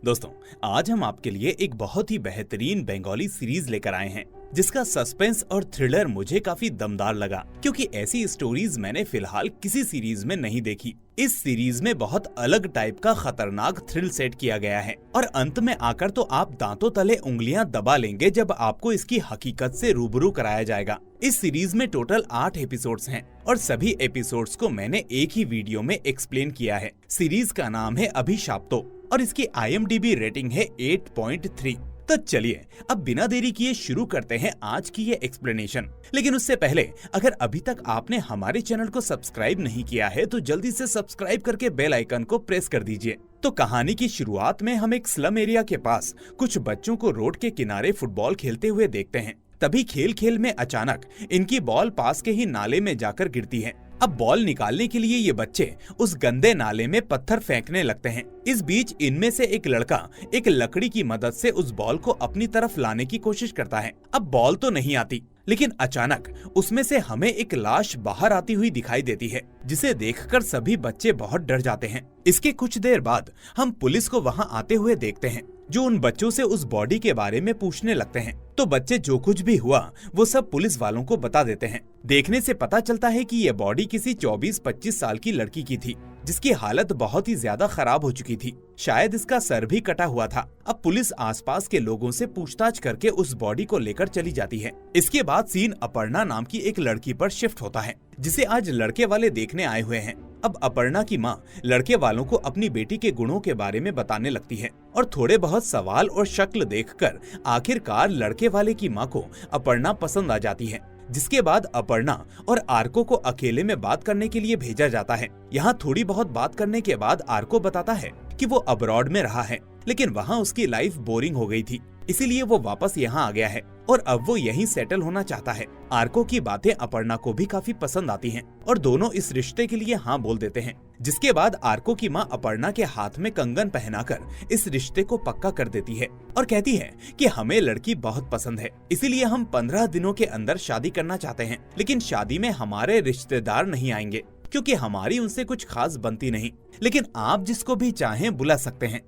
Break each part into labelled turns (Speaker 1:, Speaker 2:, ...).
Speaker 1: दोस्तों, आज हम आपके लिए एक बहुत ही बेहतरीन बंगाली सीरीज लेकर आए हैं जिसका सस्पेंस और थ्रिलर मुझे काफी दमदार लगा, क्योंकि ऐसी स्टोरीज मैंने फिलहाल किसी सीरीज में नहीं देखी। इस सीरीज में बहुत अलग टाइप का खतरनाक थ्रिल सेट किया गया है और अंत में आकर तो आप दांतों तले उंगलियां दबा लेंगे जब आपको इसकी हकीकत से रूबरू कराया जाएगा। इस सीरीज में टोटल 8 एपिसोड्स हैं और सभी एपिसोड्स को मैंने एक ही वीडियो में एक्सप्लेन किया है। सीरीज का नाम है अभिशाप्तो और इसकी IMDb रेटिंग है 8.3। तो चलिए अब बिना देरी किए शुरू करते हैं आज की ये एक्सप्लेनेशन। लेकिन उससे पहले अगर अभी तक आपने हमारे चैनल को सब्सक्राइब नहीं किया है तो जल्दी से सब्सक्राइब करके बेल आइकन को प्रेस कर दीजिए। तो कहानी की शुरुआत में हम एक स्लम एरिया के पास कुछ बच्चों को रोड के किनारे फुटबॉल खेलते हुए देखते हैं। तभी खेल खेल में अचानक इनकी बॉल पास के ही नाले में जाकर गिरती है। अब बॉल निकालने के लिए ये बच्चे उस गंदे नाले में पत्थर फेंकने लगते हैं। इस बीच इनमें से एक लड़का एक लकड़ी की मदद से उस बॉल को अपनी तरफ लाने की कोशिश करता है। अब बॉल तो नहीं आती, लेकिन अचानक उसमें से हमें एक लाश बाहर आती हुई दिखाई देती है, जिसे देखकर सभी बच्चे बहुत डर जाते हैं। इसके कुछ देर बाद हम पुलिस को वहां आते हुए देखते हैं, जो उन बच्चों से उस बॉडी के बारे में पूछने लगते हैं। तो बच्चे जो कुछ भी हुआ वो सब पुलिस वालों को बता देते हैं। देखने से पता चलता है कि ये बॉडी किसी 24-25 साल की लड़की की थी, जिसकी हालत बहुत ही ज्यादा खराब हो चुकी थी। शायद इसका सर भी कटा हुआ था। अब पुलिस आसपास के लोगों से पूछताछ करके उस बॉडी को लेकर चली जाती है। इसके बाद सीन अपर्णा नाम की एक लड़की पर शिफ्ट होता है, जिसे आज लड़के वाले देखने आए हुए हैं। अब अपर्णा की माँ लड़के वालों को अपनी बेटी के गुणों के बारे में बताने लगती है और थोड़े बहुत सवाल और शक्ल देखकर आखिरकार लड़के वाले की माँ को अपर्णा पसंद आ जाती है। जिसके बाद अपर्णा और आर्को को अकेले में बात करने के लिए भेजा जाता है। यहाँ थोड़ी बहुत बात करने के बाद आर्को बताता है कि वो अब्रॉड में रहा है, लेकिन वहाँ उसकी लाइफ बोरिंग हो गई थी, इसीलिए वो वापस यहाँ आ गया है और अब वो यहीं सेटल होना चाहता है। आर्को की बातें अपर्णा को भी काफी पसंद आती हैं और दोनों इस रिश्ते के लिए हाँ बोल देते हैं। जिसके बाद आर्को की माँ अपर्णा के हाथ में कंगन पहनाकर इस रिश्ते को पक्का कर देती है और कहती है कि हमें लड़की बहुत पसंद है, इसीलिए हम 15 दिनों के अंदर शादी करना चाहते हैं। लेकिन शादी में हमारे रिश्तेदार नहीं आएंगे क्योंकि हमारी उनसे कुछ खास बनती नहीं, लेकिन आप जिसको भी चाहें बुला सकते हैं।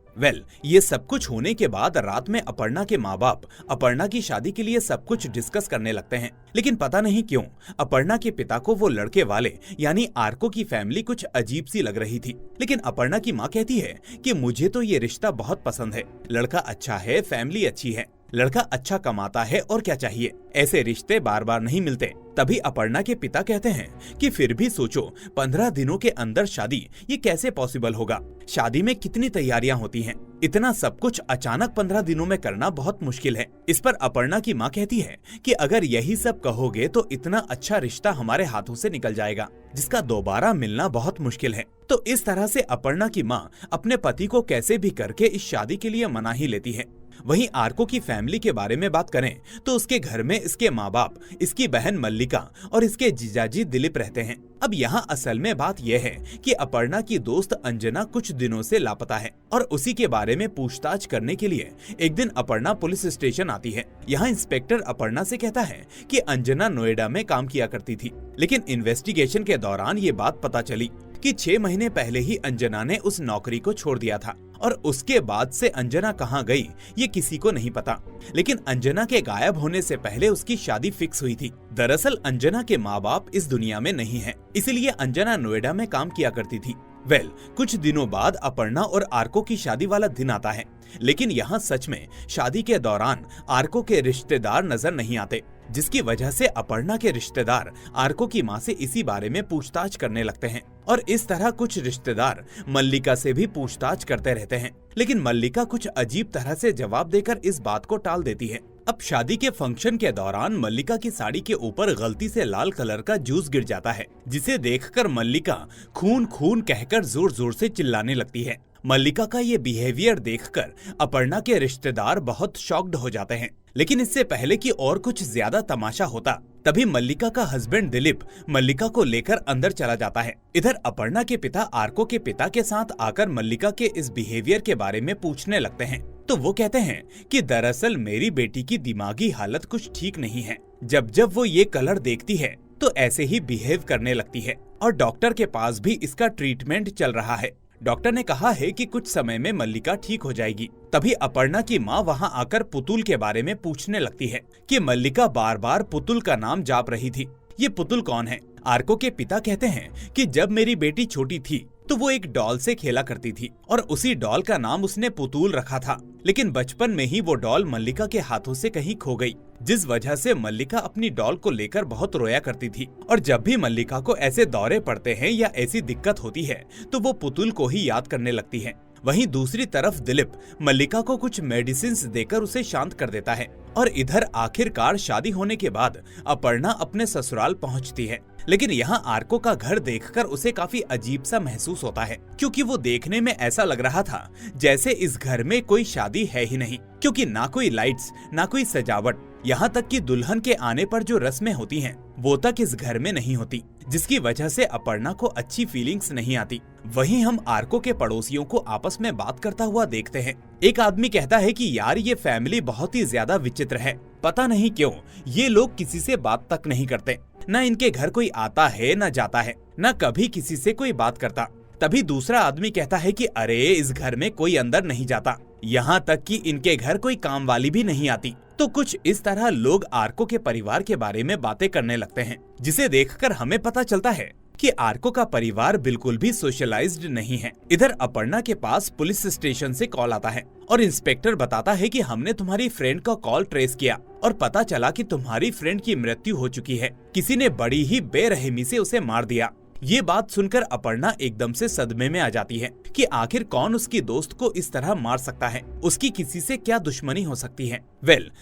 Speaker 1: ये सब कुछ होने के बाद रात में अपर्णा के माँ बाप अपर्णा की शादी के लिए सब कुछ डिस्कस करने लगते हैं। लेकिन पता नहीं क्यों अपर्णा के पिता को वो लड़के वाले यानी आर्को की फैमिली कुछ अजीब सी लग रही थी। लेकिन अपर्णा की माँ कहती है कि मुझे तो ये रिश्ता बहुत पसंद है, लड़का अच्छा है, फैमिली अच्छी है, लड़का अच्छा कमाता है और क्या चाहिए, ऐसे रिश्ते बार बार नहीं मिलते। तभी अपर्णा के पिता कहते हैं कि फिर भी सोचो, 15 दिनों के अंदर शादी ये कैसे पॉसिबल होगा, शादी में कितनी तैयारियां होती हैं, इतना सब कुछ अचानक 15 दिनों में करना बहुत मुश्किल है। इस पर अपर्णा की माँ कहती है कि अगर यही सब कहोगे तो इतना अच्छा रिश्ता हमारे हाथों से निकल जाएगा, जिसका दोबारा मिलना बहुत मुश्किल है। तो इस तरह से अपर्णा की माँ अपने पति को कैसे भी करके इस शादी के लिए मना ही लेती है। वहीं आर्को की फैमिली के बारे में बात करें तो उसके घर में इसके माँ बाप, इसकी बहन मल्लिका और इसके जीजाजी दिलीप रहते हैं। अब यहाँ असल में बात यह है कि अपर्णा की दोस्त अंजना कुछ दिनों से लापता है और उसी के बारे में पूछताछ करने के लिए एक दिन अपर्णा पुलिस स्टेशन आती है। यहाँ इंस्पेक्टर अपर्णा से कहता है कि अंजना नोएडा में काम किया करती थी, लेकिन इन्वेस्टिगेशन के दौरान ये बात पता चली कि 6 महीने पहले ही अंजना ने उस नौकरी को छोड़ दिया था और उसके बाद से अंजना कहाँ गई ये किसी को नहीं पता। लेकिन अंजना के गायब होने से पहले उसकी शादी फिक्स हुई थी। दरअसल अंजना के माँ बाप इस दुनिया में नहीं हैं, इसलिए अंजना नोएडा में काम किया करती थी। कुछ दिनों बाद अपर्णा और आर्को की शादी वाला दिन आता है, लेकिन यहाँ सच में शादी के दौरान आर्को के रिश्तेदार नजर नहीं आते, जिसकी वजह से अपर्णा के रिश्तेदार आर्को की माँ से इसी बारे में पूछताछ करने लगते हैं और इस तरह कुछ रिश्तेदार मल्लिका से भी पूछताछ करते रहते हैं। लेकिन मल्लिका कुछ अजीब तरह से जवाब देकर इस बात को टाल देती है। अब शादी के फंक्शन के दौरान मल्लिका की साड़ी के ऊपर गलती से लाल कलर का जूस गिर जाता है, जिसे देखकर मल्लिका खून खून कहकर जोर जोर से चिल्लाने लगती है। मल्लिका का ये बिहेवियर देखकर अपर्णा के रिश्तेदार बहुत शॉक्ड हो जाते हैं। लेकिन इससे पहले कि और कुछ ज्यादा तमाशा होता, तभी मल्लिका का हस्बैंड दिलीप मल्लिका को लेकर अंदर चला जाता है। इधर अपर्णा के पिता आर्को के पिता के साथ आकर मल्लिका के इस बिहेवियर के बारे में पूछने लगते हैं। तो वो कहते हैं कि दरअसल मेरी बेटी की दिमागी हालत कुछ ठीक नहीं है, जब जब वो ये कलर देखती है तो ऐसे ही बिहेव करने लगती है और डॉक्टर के पास भी इसका ट्रीटमेंट चल रहा है। डॉक्टर ने कहा है कि कुछ समय में मल्लिका ठीक हो जाएगी। तभी अपर्णा की माँ वहाँ आकर पुतुल के बारे में पूछने लगती है कि मल्लिका बार बार पुतुल का नाम जाप रही थी। ये पुतुल कौन है? आर्को के पिता कहते हैं कि जब मेरी बेटी छोटी थी तो वो एक डॉल से खेला करती थी और उसी डॉल का नाम उसने पुतुल रखा था। लेकिन बचपन में ही वो डॉल मल्लिका के हाथों से कहीं खो गई, जिस वजह से मल्लिका अपनी डॉल को लेकर बहुत रोया करती थी। और जब भी मल्लिका को ऐसे दौरे पड़ते हैं या ऐसी दिक्कत होती है तो वो पुतुल को ही याद करने लगती है। वहीं दूसरी तरफ दिलीप मल्लिका को कुछ मेडिसिन देकर उसे शांत कर देता है। और इधर आखिरकार शादी होने के बाद अपर्णा अपने ससुराल पहुंचती है। लेकिन यहाँ आर्को का घर देखकर उसे काफी अजीब सा महसूस होता है, क्योंकि वो देखने में ऐसा लग रहा था जैसे इस घर में कोई शादी है ही नहीं, क्योंकि ना कोई लाइट्स, ना कोई सजावट, यहाँ तक कि दुल्हन के आने पर जो रस्में होती हैं वो तक इस घर में नहीं होती, जिसकी वजह से अपर्णा को अच्छी फीलिंग्स नहीं आती। वहीं हम आर्को के पड़ोसियों को आपस में बात करता हुआ देखते हैं। एक आदमी कहता है कि यार ये फैमिली बहुत ही ज्यादा विचित्र है, पता नहीं क्यों ये लोग किसी से बात तक नहीं करते, न इनके घर कोई आता है न जाता है, न कभी किसी से कोई बात करता। तभी दूसरा आदमी कहता है कि अरे इस घर में कोई अंदर नहीं जाता, यहाँ तक कि इनके घर कोई काम वाली भी नहीं आती। तो कुछ इस तरह लोग आर्को के परिवार के बारे में बातें करने लगते हैं, जिसे देखकर हमें पता चलता है कि आर्को का परिवार बिल्कुल भी सोशलाइज्ड नहीं है। इधर अपर्णा के पास पुलिस स्टेशन से कॉल आता है और इंस्पेक्टर बताता है कि हमने तुम्हारी फ्रेंड का कॉल ट्रेस किया और पता चला कि तुम्हारी फ्रेंड की मृत्यु हो चुकी है, किसी ने बड़ी ही बेरहमी से उसे मार दिया। ये बात सुनकर अपर्णा एकदम से सदमे में आ जाती है कि आखिर कौन उसकी दोस्त को इस तरह मार सकता है, उसकी किसी से क्या दुश्मनी हो सकती है।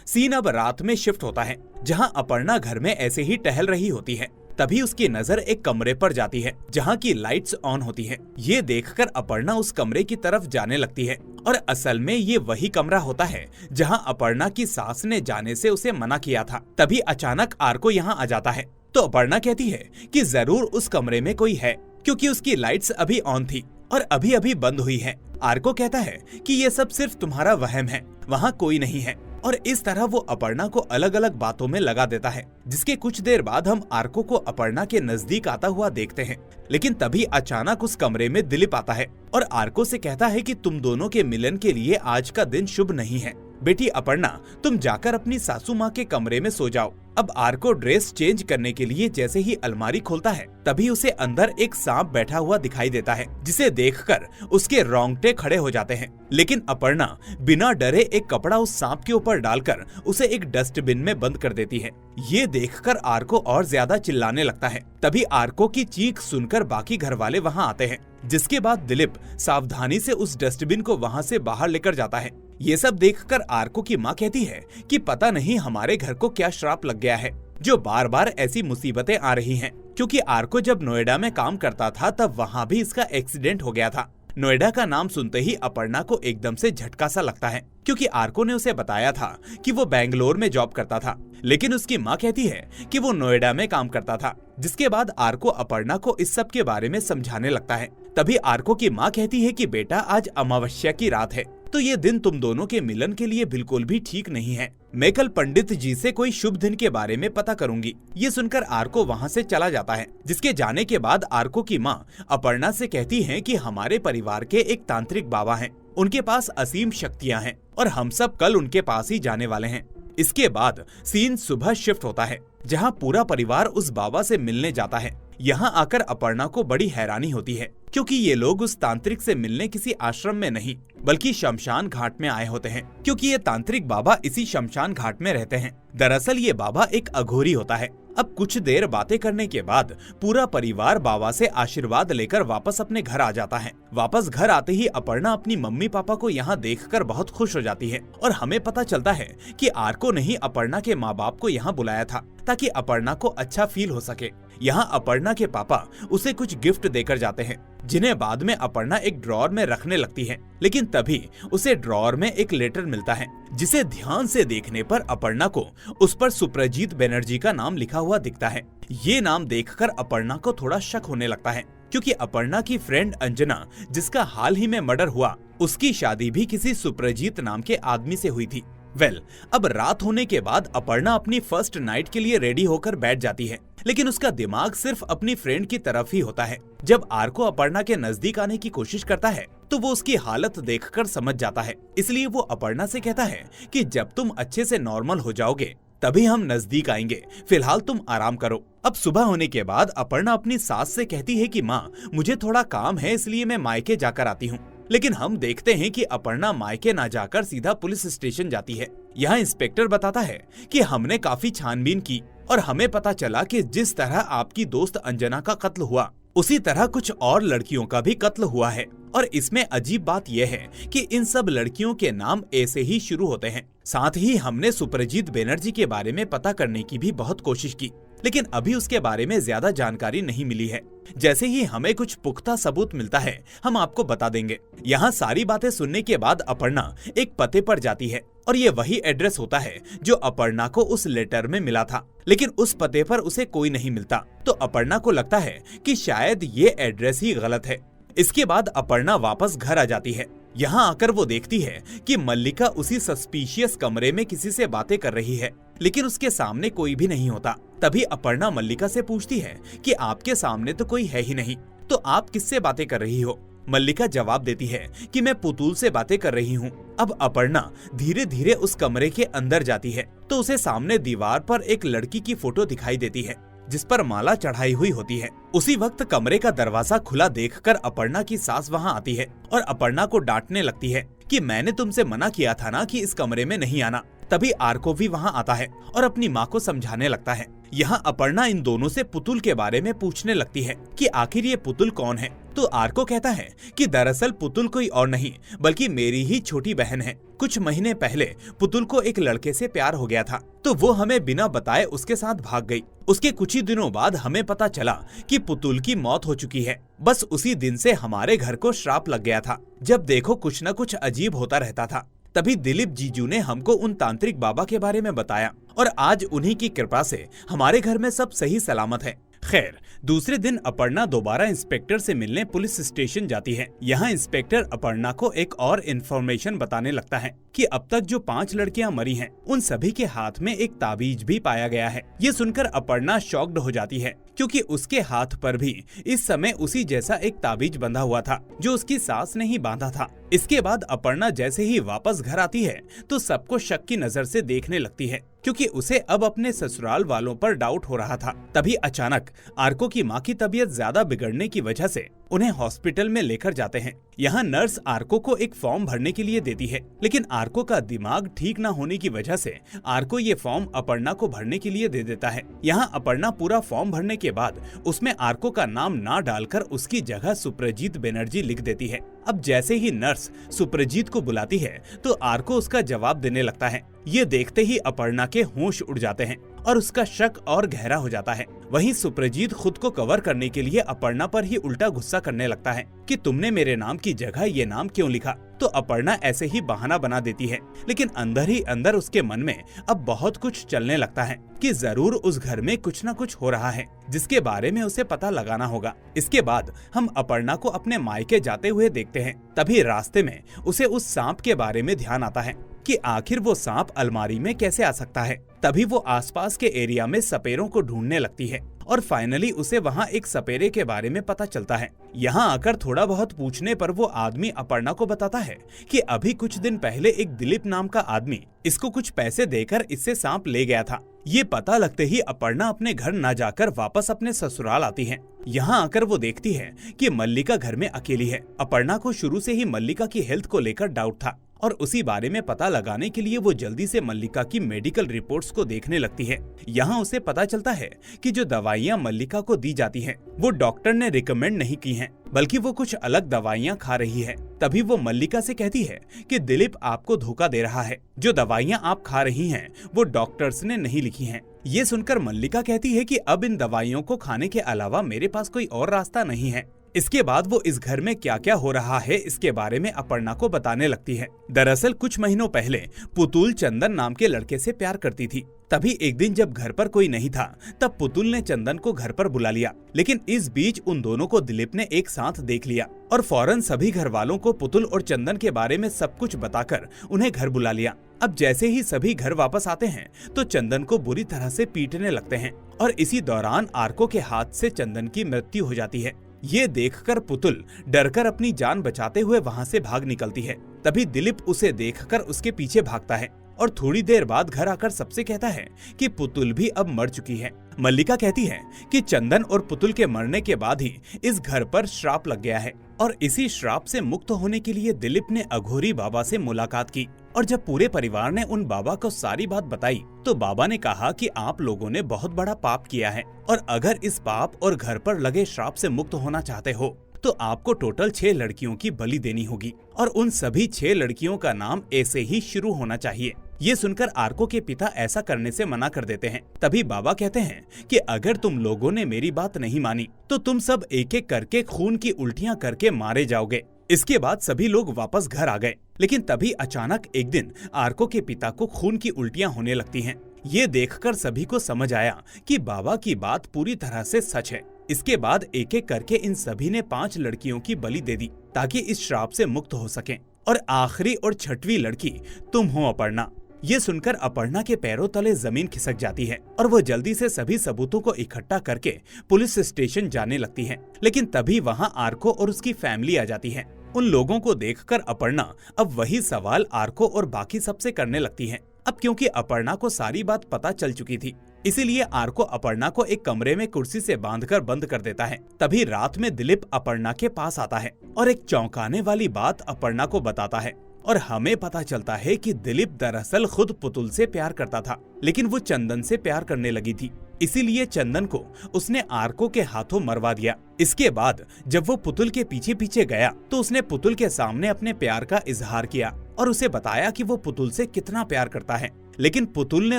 Speaker 1: सीन अब रात में शिफ्ट होता है, जहां अपर्णा घर में ऐसे ही टहल रही होती है। तभी उसकी नजर एक कमरे पर जाती है जहां की लाइट्स ऑन होती है। ये देखकर अपर्णा उस कमरे की तरफ जाने लगती है और असल में ये वही कमरा होता है जहां अपर्णा की सास ने जाने से उसे मना किया था। तभी अचानक आर्को यहाँ आ जाता है तो अपर्णा कहती है कि जरूर उस कमरे में कोई है, क्योंकि उसकी लाइट्स अभी ऑन थी और अभी अभी बंद हुई है। आर्को कहता है कि ये सब सिर्फ तुम्हारा वहम है, वहाँ कोई नहीं है। और इस तरह वो अपर्णा को अलग अलग बातों में लगा देता है, जिसके कुछ देर बाद हम आर्को को अपर्णा के नजदीक आता हुआ देखते हैं। लेकिन तभी अचानक उस कमरे में दिलीप आता है और आर्को से कहता है कि तुम दोनों के मिलन के लिए आज का दिन शुभ नहीं है। बेटी अपर्णा, तुम जाकर अपनी सासू माँ के कमरे में सो जाओ। अब आर्को ड्रेस चेंज करने के लिए जैसे ही अलमारी खोलता है तभी उसे अंदर एक सांप बैठा हुआ दिखाई देता है, जिसे देखकर उसके रोंगटे खड़े हो जाते हैं। लेकिन अपर्णा बिना डरे एक कपड़ा उस सांप के ऊपर डालकर उसे एक डस्टबिन में बंद कर देती है। ये देखकर आर्को और ज्यादा चिल्लाने लगता है। तभी आर्को की चीख सुनकर बाकी घर वाले वहाँ आते हैं, जिसके बाद दिलीप सावधानी से उस डस्टबिन को वहाँ से बाहर लेकर जाता है। ये सब देखकर आर्को की माँ कहती है कि पता नहीं हमारे घर को क्या श्राप लग गया है, जो बार बार ऐसी मुसीबतें आ रही हैं। क्योंकि आर्को जब नोएडा में काम करता था तब वहाँ भी इसका एक्सीडेंट हो गया था। नोएडा का नाम सुनते ही अपर्णा को एकदम से झटका सा लगता है, क्योंकि आर्को ने उसे बताया था कि वो बेंगलोर में जॉब करता था, लेकिन उसकी माँ कहती है कि वो नोएडा में काम करता था। जिसके बाद आर्को अपर्णा को इस सब के बारे में समझाने लगता है। तभी आर्को की माँ कहती है कि बेटा आज अमावस्या की रात है, तो ये दिन तुम दोनों के मिलन के लिए बिल्कुल भी ठीक नहीं है। मैं कल पंडित जी से कोई शुभ दिन के बारे में पता करूंगी। ये सुनकर आर्को वहाँ से चला जाता है, जिसके जाने के बाद आर्को की माँ अपर्णा से कहती है कि हमारे परिवार के एक तांत्रिक बाबा हैं, उनके पास असीम शक्तियाँ हैं और हम सब कल उनके पास ही जाने वाले हैं। इसके बाद सीन सुबह शिफ्ट होता है, जहाँ पूरा परिवार उस बाबा से मिलने जाता है। यहाँ आकर अपर्णा को बड़ी हैरानी होती है, क्योंकि ये लोग उस तांत्रिक से मिलने किसी आश्रम में नहीं बल्कि शमशान घाट में आए होते हैं, क्योंकि ये तांत्रिक बाबा इसी शमशान घाट में रहते हैं। दरअसल ये बाबा एक अघोरी होता है। अब कुछ देर बातें करने के बाद पूरा परिवार बाबा से आशीर्वाद लेकर वापस अपने घर आ जाता है। वापस घर आते ही अपर्णा अपनी मम्मी पापा को यहाँ देखकर बहुत खुश हो जाती है और हमें पता चलता है कि आर्को ने ही अपर्णा के माँ बाप को यहाँ बुलाया था ताकि अपर्णा को अच्छा फील हो सके। यहाँ अपर्णा के पापा उसे कुछ गिफ्ट देकर जाते हैं, जिन्हें बाद में अपर्णा एक ड्रॉर में रखने लगती है। लेकिन तभी उसे ड्रॉर में एक लेटर मिलता है, जिसे ध्यान से देखने पर अपर्णा को उस पर सुप्रजीत बनर्जी का नाम लिखा हुआ दिखता है। ये नाम देखकर अपर्णा को थोड़ा शक होने लगता है, क्योंकि अपर्णा की फ्रेंड अंजना, जिसका हाल ही में मर्डर हुआ, उसकी शादी भी किसी सुप्रजीत नाम के आदमी से हुई थी। अब रात होने के बाद अपर्णा अपनी फर्स्ट नाइट के लिए रेडी होकर बैठ जाती है, लेकिन उसका दिमाग सिर्फ अपनी फ्रेंड की तरफ ही होता है। जब आर्को अपर्णा के नजदीक आने की कोशिश करता है तो वो उसकी हालत देखकर समझ जाता है, इसलिए वो अपर्णा से कहता है कि जब तुम अच्छे से नॉर्मल हो जाओगे तभी हम नजदीक आएंगे, फिलहाल तुम आराम करो। अब सुबह होने के बाद अपर्णा अपनी सास से कहती है कि माँ, मुझे थोड़ा काम है इसलिए मैं मायके जाकर आती हूँ। लेकिन हम देखते हैं कि अपर्णा मायके ना जाकर सीधा पुलिस स्टेशन जाती है। यहाँ इंस्पेक्टर बताता है कि हमने काफी छानबीन की और हमें पता चला कि जिस तरह आपकी दोस्त अंजना का कत्ल हुआ उसी तरह कुछ और लड़कियों का भी कत्ल हुआ है। और इसमें अजीब बात यह है कि इन सब लड़कियों के नाम ए से ही शुरू होते हैं। साथ ही हमने सुप्रजीत बनर्जी के बारे में पता करने की भी बहुत कोशिश की, लेकिन अभी उसके बारे में ज्यादा जानकारी नहीं मिली है। जैसे ही हमें कुछ पुख्ता सबूत मिलता है हम आपको बता देंगे। यहाँ सारी बातें सुनने के बाद अपर्णा एक पते पर जाती है और ये वही एड्रेस होता है जो अपर्णा को उस लेटर में मिला था, लेकिन उस पते पर उसे कोई नहीं मिलता। तो अपर्णा को लगता है कि शायद ये एड्रेस ही गलत है। इसके बाद अपर्णा वापस घर आ जाती है। यहाँ आकर वो देखती है कि मल्लिका उसी सस्पिशियस कमरे में किसी से बातें कर रही है, लेकिन उसके सामने कोई भी नहीं होता। तभी अपर्णा मल्लिका से पूछती है कि आपके सामने तो कोई है ही नहीं, तो आप किससे बातें कर रही हो? मल्लिका जवाब देती है कि मैं पुतुल से बातें कर रही हूँ। अब अपर्णा धीरे धीरे उस कमरे के अंदर जाती है तो उसे सामने दीवार पर एक लड़की की फोटो दिखाई देती है जिस पर माला चढ़ाई हुई होती है। उसी वक्त कमरे का दरवाजा खुला देखकर अपर्णा की सास वहाँ आती है और अपर्णा को डांटने लगती है कि मैंने तुमसे मना किया था ना कि इस कमरे में नहीं आना। तभी आर्को भी वहाँ आता है और अपनी माँ को समझाने लगता है। यहाँ अपर्णा इन दोनों से पुतुल के बारे में पूछने लगती है कि आखिर ये पुतुल कौन है। तो आर्को कहता है कि दरअसल पुतुल कोई और नहीं बल्कि मेरी ही छोटी बहन है। कुछ महीने पहले पुतुल को एक लड़के से प्यार हो गया था तो वो हमें बिना बताए उसके साथ भाग गई। उसके कुछ ही दिनों बाद हमें पता चला कि पुतुल की मौत हो चुकी है। बस उसी दिन से हमारे घर को श्राप लग गया था। जब देखो कुछ न कुछ अजीब होता रहता था। तभी दिलीप जीजू ने हमको उन तांत्रिक बाबा के बारे में बताया और आज उन्हीं की कृपा से हमारे घर में सब सही सलामत है। खैर, दूसरे दिन अपर्णा दोबारा इंस्पेक्टर से मिलने पुलिस स्टेशन जाती है। यहाँ इंस्पेक्टर अपर्णा को एक और इन्फॉर्मेशन बताने लगता है कि अब तक जो 5 लड़कियां मरी हैं, उन सभी के हाथ में एक ताबीज भी पाया गया है। ये सुनकर अपर्णा शॉक्ड हो जाती है क्योंकि उसके हाथ पर भी इस समय उसी जैसा एक ताबीज बंधा हुआ था जो उसकी सास ने ही बांधा था। इसके बाद अपर्णा जैसे ही वापस घर आती है तो सबको शक की नजर से देखने लगती है क्योंकि उसे अब अपने ससुराल वालों पर डाउट हो रहा था। तभी अचानक आर्को की माँ की तबीयत ज्यादा बिगड़ने की वजह से उन्हें हॉस्पिटल में लेकर जाते हैं। यहाँ नर्स आर्को को एक फॉर्म भरने के लिए देती है, लेकिन आर्को का दिमाग ठीक न होने की वजह से आर्को ये फॉर्म अपर्णा को भरने के लिए दे देता है। यहाँ अपर्णा पूरा फॉर्म भरने के बाद उसमें आर्को का नाम ना डालकर उसकी जगह सुप्रजीत बनर्जी लिख देती है। अब जैसे ही नर्स सुप्रजीत को बुलाती है तो आर्को उसका जवाब देने लगता है। ये देखते ही अपर्णा के होश उड़ जाते हैं और उसका शक और गहरा हो जाता है। वहीं सुप्रजीत खुद को कवर करने के लिए अपर्णा पर ही उल्टा गुस्सा करने लगता है कि तुमने मेरे नाम की जगह ये नाम क्यों लिखा। तो अपर्णा ऐसे ही बहाना बना देती है, लेकिन अंदर ही अंदर उसके मन में अब बहुत कुछ चलने लगता है कि जरूर उस घर में कुछ न कुछ हो रहा है जिसके बारे में उसे पता लगाना होगा। इसके बाद हम अपर्णा को अपने मायके जाते हुए देखते हैं। तभी रास्ते में उसे उस सांप के बारे में ध्यान आता है कि आखिर वो सांप अलमारी में कैसे आ सकता है। तभी वो आसपास के एरिया में सपेरों को ढूंढने लगती है और फाइनली उसे वहाँ एक सपेरे के बारे में पता चलता है। यहाँ आकर थोड़ा बहुत पूछने पर वो आदमी अपर्णा को बताता है कि अभी कुछ दिन पहले एक दिलीप नाम का आदमी इसको कुछ पैसे देकर इससे सांप ले गया था। ये पता लगते ही अपर्णा अपने घर न जाकर वापस अपने ससुराल आती है। यहाँ आकर वो देखती है कि मल्लिका घर में अकेली है। अपर्णा को शुरू से ही मल्लिका की हेल्थ को लेकर डाउट था और उसी बारे में पता लगाने के लिए वो जल्दी से मल्लिका की मेडिकल रिपोर्ट्स को देखने लगती है। यहाँ उसे पता चलता है कि जो दवाइयाँ मल्लिका को दी जाती हैं, वो डॉक्टर ने रिकमेंड नहीं की हैं, बल्कि वो कुछ अलग दवाइयाँ खा रही है। तभी वो मल्लिका से कहती है कि दिलीप आपको धोखा दे रहा है, जो दवाइयाँ आप खा रही हैं वो डॉक्टर्स ने नहीं लिखी हैं। ये सुनकर मल्लिका कहती है कि अब इन दवाइयों को खाने के अलावा मेरे पास कोई और रास्ता नहीं है। इसके बाद वो इस घर में क्या क्या हो रहा है इसके बारे में अपर्णा को बताने लगती है। दरअसल कुछ महीनों पहले पुतुल चंदन नाम के लड़के से प्यार करती थी। तभी एक दिन जब घर पर कोई नहीं था तब पुतुल ने चंदन को घर पर बुला लिया, लेकिन इस बीच उन दोनों को दिलीप ने एक साथ देख लिया और फौरन सभी घर वालों को पुतुल और चंदन के बारे में सब कुछ बताकर उन्हें घर बुला लिया। अब जैसे ही सभी घर वापस आते हैं तो चंदन को बुरी तरह से पीटने लगते हैं और इसी दौरान आर्को के हाथ से चंदन की मृत्यु हो जाती है। ये देखकर पुतुल डरकर अपनी जान बचाते हुए वहाँ से भाग निकलती है। तभी दिलीप उसे देखकर उसके पीछे भागता है और थोड़ी देर बाद घर आकर सबसे कहता है कि पुतुल भी अब मर चुकी है। मल्लिका कहती है कि चंदन और पुतुल के मरने के बाद ही इस घर पर श्राप लग गया है और इसी श्राप से मुक्त होने के लिए दिलीप ने अघोरी बाबा से मुलाकात की और जब पूरे परिवार ने उन बाबा को सारी बात बताई तो बाबा ने कहा कि आप लोगों ने बहुत बड़ा पाप किया है और अगर इस पाप और घर पर लगे श्राप से मुक्त होना चाहते हो तो आपको टोटल 6 लड़कियों की बलि देनी होगी और उन सभी 6 लड़कियों का नाम ऐसे ही शुरू होना चाहिए। ये सुनकर आर्को के पिता ऐसा करने से मना कर देते हैं। तभी बाबा कहते हैं कि अगर तुम लोगों ने मेरी बात नहीं मानी तो तुम सब एक एक करके खून की उल्टियां करके मारे जाओगे। इसके बाद सभी लोग वापस घर आ गए, लेकिन तभी अचानक एक दिन आर्को के पिता को खून की उल्टियां होने लगती हैं। ये देखकर सभी को समझ आया कि बाबा की बात पूरी तरह से सच है। इसके बाद एक एक करके इन सभी ने 5 लड़कियों की बलि दे दी ताकि इस श्राप से मुक्त हो सकें। और आखिरी और 6वीं लड़की तुम हो अपर्णा। ये सुनकर अपर्णा के पैरों तले जमीन खिसक जाती है और वो जल्दी से सभी सबूतों को इकट्ठा करके पुलिस स्टेशन जाने लगती है। लेकिन तभी वहाँ आर्को और उसकी फैमिली आ जाती है। उन लोगों को देखकर अपर्णा अब वही सवाल आर्को और बाकी सबसे करने लगती है। अब क्योंकि अपर्णा को सारी बात पता चल चुकी थी, इसीलिए आर्को अपर्णा को एक कमरे में कुर्सी से बांधकर बंद कर देता है। तभी रात में दिलीप अपर्णा के पास आता है और एक चौंकाने वाली बात अपर्णा को बताता है और हमें पता चलता है कि दिलीप दरअसल खुद पुतुल से प्यार करता था, लेकिन वो चंदन से प्यार करने लगी थी, इसीलिए चंदन को उसने आर्को के हाथों मरवा दिया। इसके बाद जब वो पुतुल के पीछे पीछे गया तो उसने पुतुल के सामने अपने प्यार का इजहार किया और उसे बताया कि वो पुतुल से कितना प्यार करता है, लेकिन पुतुल ने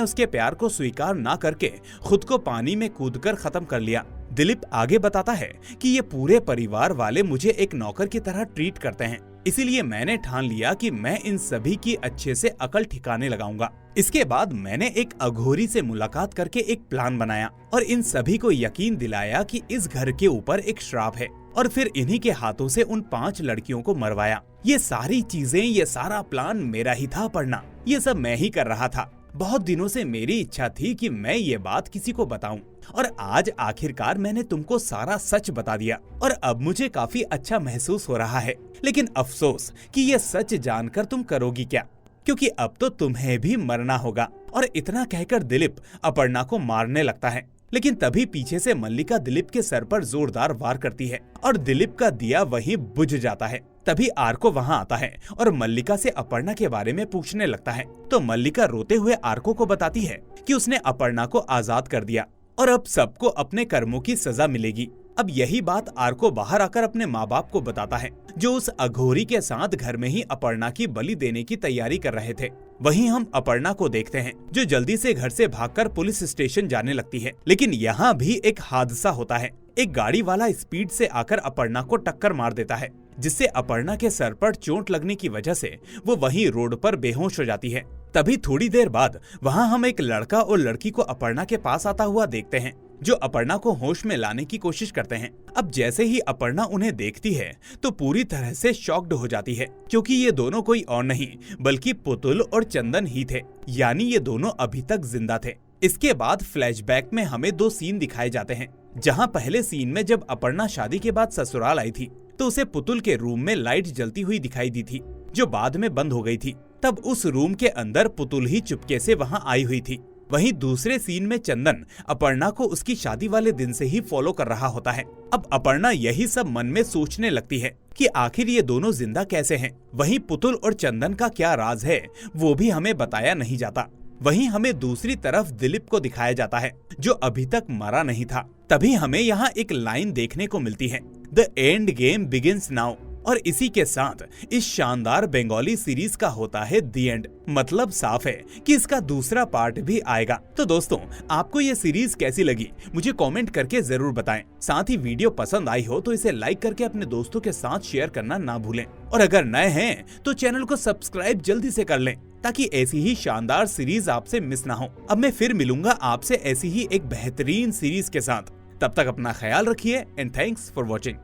Speaker 1: उसके प्यार को स्वीकार ना करके खुद को पानी में कूदकर खत्म कर लिया। दिलीप आगे बताता है कि ये पूरे परिवार वाले मुझे एक नौकर की तरह ट्रीट करते हैं, इसीलिए मैंने ठान लिया कि मैं इन सभी की अच्छे से अकल ठिकाने लगाऊंगा। इसके बाद मैंने एक अघोरी से मुलाकात करके एक प्लान बनाया और इन सभी को यकीन दिलाया कि इस घर के ऊपर एक श्राप है और फिर इन्हीं के हाथों से उन 5 लड़कियों को मरवाया। ये सारी चीजें, ये सारा प्लान मेरा ही था पढ़ना, ये सब मैं ही कर रहा था। बहुत दिनों से मेरी इच्छा थी कि मैं ये बात किसी को बताऊं और आज आखिरकार मैंने तुमको सारा सच बता दिया और अब मुझे काफी अच्छा महसूस हो रहा है। लेकिन अफसोस कि ये सच जानकर तुम करोगी क्या, क्योंकि अब तो तुम्हें भी मरना होगा। और इतना कहकर दिलीप अपर्णा को मारने लगता है, लेकिन तभी पीछे से मल्लिका दिलीप के सर पर जोरदार वार करती है और दिलीप का दिया वहीं बुझ जाता है। तभी आर्को वहां आता है और मल्लिका से अपर्णा के बारे में पूछने लगता है तो मल्लिका रोते हुए आर्को को बताती है कि उसने अपर्णा को आजाद कर दिया और अब सबको अपने कर्मों की सजा मिलेगी। अब यही बात आर्को बाहर आकर अपने माँ बाप को बताता है, जो उस अघोरी के साथ घर में ही अपर्णा की बलि देने की तैयारी कर रहे थे। वहीं हम अपर्णा को देखते हैं, जो जल्दी से घर से भागकर पुलिस स्टेशन जाने लगती है। लेकिन यहाँ भी एक हादसा होता है। एक गाड़ी वाला स्पीड से आकर अपर्णा को टक्कर मार देता है, जिससे अपर्णा के सर पर चोट लगने की वजह से वो वहीं रोड पर बेहोश हो जाती है। तभी थोड़ी देर बाद वहाँ हम एक लड़का और लड़की को अपर्णा के पास आता हुआ देखते हैं, जो अपर्णा को होश में लाने की कोशिश करते हैं। अब जैसे ही अपर्णा उन्हें देखती है तो पूरी तरह से शॉक्ड हो जाती है, क्योंकि ये दोनों कोई और नहीं बल्कि पुतुल और चंदन ही थे, यानी ये दोनों अभी तक जिंदा थे। इसके बाद फ्लैशबैक में हमें 2 सीन दिखाए जाते हैं, जहाँ पहले सीन में जब अपर्णा शादी के बाद ससुराल आई थी तो उसे पुतुल के रूम में लाइट जलती हुई दिखाई दी थी, जो बाद में बंद हो गई थी। तब उस रूम के अंदर पुतुल ही चुपके से वहाँ आई हुई थी। वहीं दूसरे सीन में चंदन अपर्णा को उसकी शादी वाले दिन से ही फॉलो कर रहा होता है। अब अपर्णा यही सब मन में सोचने लगती है कि आखिर ये दोनों जिंदा कैसे हैं। वहीं पुतुल और चंदन का क्या राज है वो भी हमें बताया नहीं जाता। वहीं हमें दूसरी तरफ दिलीप को दिखाया जाता है, जो अभी तक मरा नहीं था। तभी हमें यहाँ एक लाइन देखने को मिलती है, the end game begins now. और इसी के साथ इस शानदार बंगाली सीरीज का होता है दी एंड। मतलब साफ है कि इसका दूसरा पार्ट भी आएगा। तो दोस्तों, आपको ये सीरीज कैसी लगी मुझे कमेंट करके जरूर बताएं। साथ ही वीडियो पसंद आई हो तो इसे लाइक करके अपने दोस्तों के साथ शेयर करना ना भूलें। और अगर नए हैं तो चैनल को सब्सक्राइब जल्दी से कर लें, ताकि ऐसी ही शानदार सीरीज आपसे मिस ना हो। अब मैं फिर मिलूंगा आपसे ऐसी ही एक बेहतरीन सीरीज के साथ। तब तक अपना ख्याल रखिए एंड थैंक्स फॉर वॉचिंग।